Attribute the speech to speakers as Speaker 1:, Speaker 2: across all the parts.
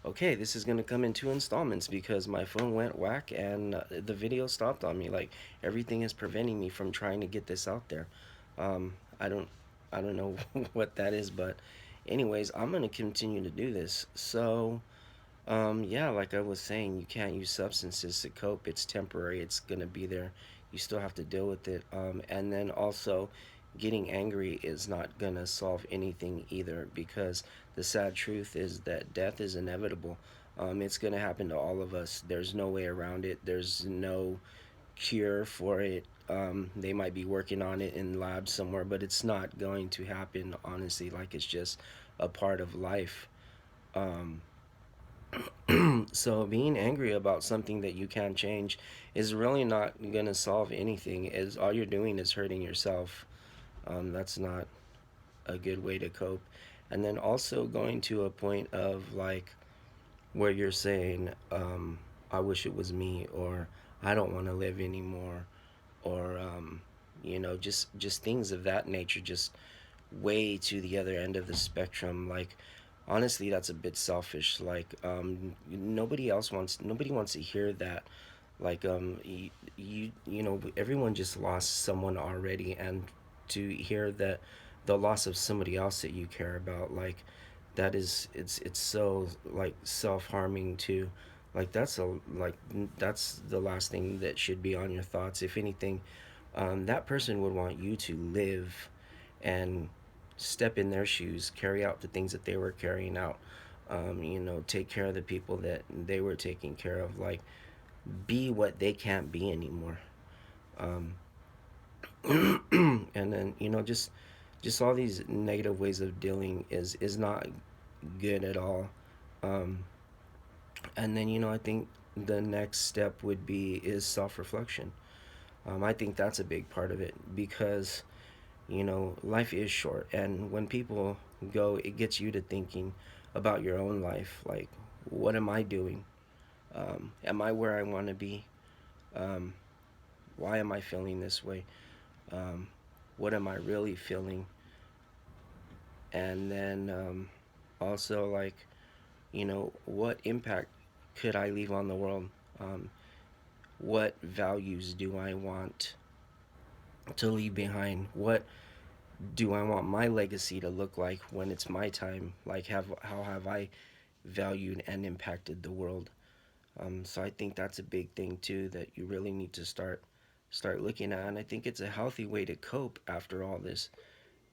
Speaker 1: okay, this is gonna come in two installments because my phone went whack and the video stopped on me. Like everything is preventing me from trying to get this out there. Um, I don't, I don't know what that is, but anyways, I'm gonna continue to do this. So, yeah, like I was saying, you can't use substances to cope. It's temporary. It's gonna be there. You still have to deal with it. And then also, getting angry is not gonna solve anything either because the sad truth is that death is inevitable. It's gonna happen to all of us. There's no way around it. There's no cure for it. They might be working on it in labs somewhere, but it's not going to happen. Honestly, like it's just a part of life. Um, so being angry about something that you can't change is really not gonna solve anything. Is all you're doing is hurting yourself. That's not a good way to cope. And then also going to a point of like where you're saying, "I wish it was me," or "I don't want to live anymore," or just things of that nature. Just way to the other end of the spectrum. Like honestly, that's a bit selfish. Like nobody wants to hear that. Like everyone just lost someone already, and to hear that the loss of somebody else that you care about, like that is it's so like self-harming too. Like that's the last thing that should be on your thoughts. If anything, that person would want you to live and step in their shoes, carry out the things that they were carrying out. Take care of the people that they were taking care of. Like, be what they can't be anymore. Um, and then just all these negative ways of dealing is not good at all. Um, and then I think the next step would be is self reflection. I think that's a big part of it because life is short, and when people go, it gets you to thinking about your own life. Like, what am I doing? Am I where I want to be? Um, why am I feeling this way? Um, what am I really feeling? And then also, like, what impact could I leave on the world? Um, what values do I want to leave behind? What do I want my legacy to look like when it's my time? Like, how have I valued and impacted the world? So I think that's a big thing too that you really need to start looking at, and I think it's a healthy way to cope after all this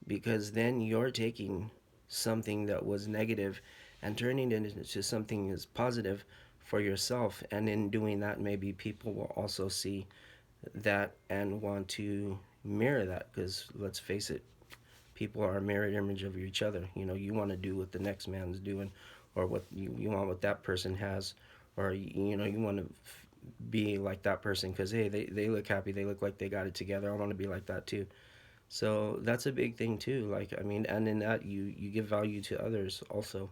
Speaker 1: because then you're taking something that was negative and turning it into something that's positive for yourself, and in doing that, maybe people will also see that and want to mirror that because let's face it, people are a mirror image of each other. You want to do what the next man's doing, or what you want what that person has, or you want to be like that person because hey, they look happy, they look like they got it together. I want to be like that too. So that's a big thing too. Like I mean, and in that you give value to others also.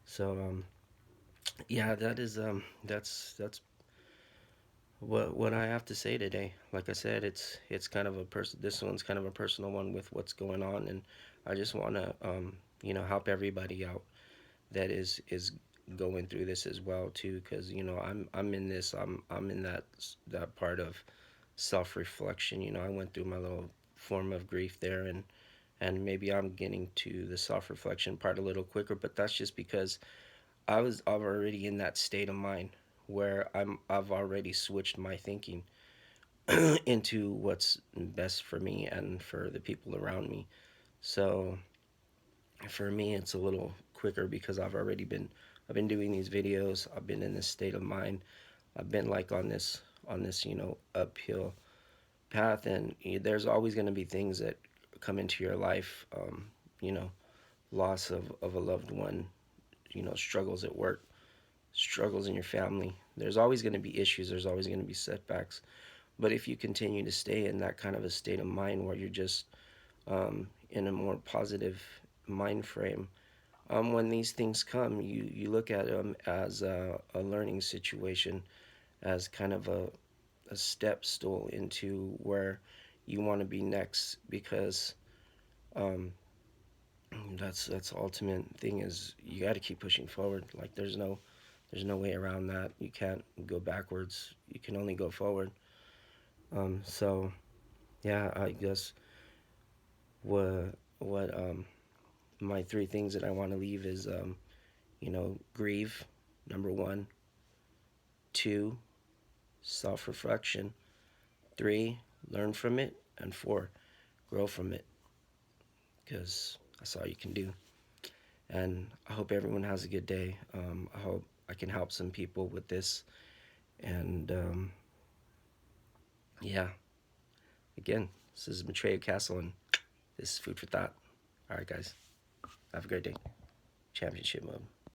Speaker 1: So yeah, that's what I have to say today. Like I said, it's kind of a person. This one's kind of a personal one with what's going on, and I just want to help everybody out that is going through this as well too, because I'm in this. I'm in that part of self reflection. I went through my little form of grief there, and maybe I'm getting to the self reflection part a little quicker, but that's just because I'm already in that state of mind where I've already switched my thinking into what's best for me and for the people around me. So for me it's a little quicker because I've been doing these videos. I've been in this state of mind. I've been like on this uphill path, and there's always going to be things that come into your life. You know, loss of a loved one, struggles at work, struggles in your family. There's always going to be issues, there's always going to be setbacks. But if you continue to stay in that kind of a state of mind where you're just in a more positive mind frame, when these things come, you look at them as a learning situation, as kind of a step stool into where you want to be next. Because um, That's the ultimate thing is you got to keep pushing forward. Like there's no way around that. You can't go backwards. You can only go forward. So yeah, I guess what my three things that I want to leave is grieve, number one, two, self reflection, three, learn from it, and four, grow from it, because that's all you can do. And I hope everyone has a good day. I hope I can help some people with this. And yeah, again, this is Betrayed Castle, and this is Food for Thought. All right, guys, have a great day. Championship mode.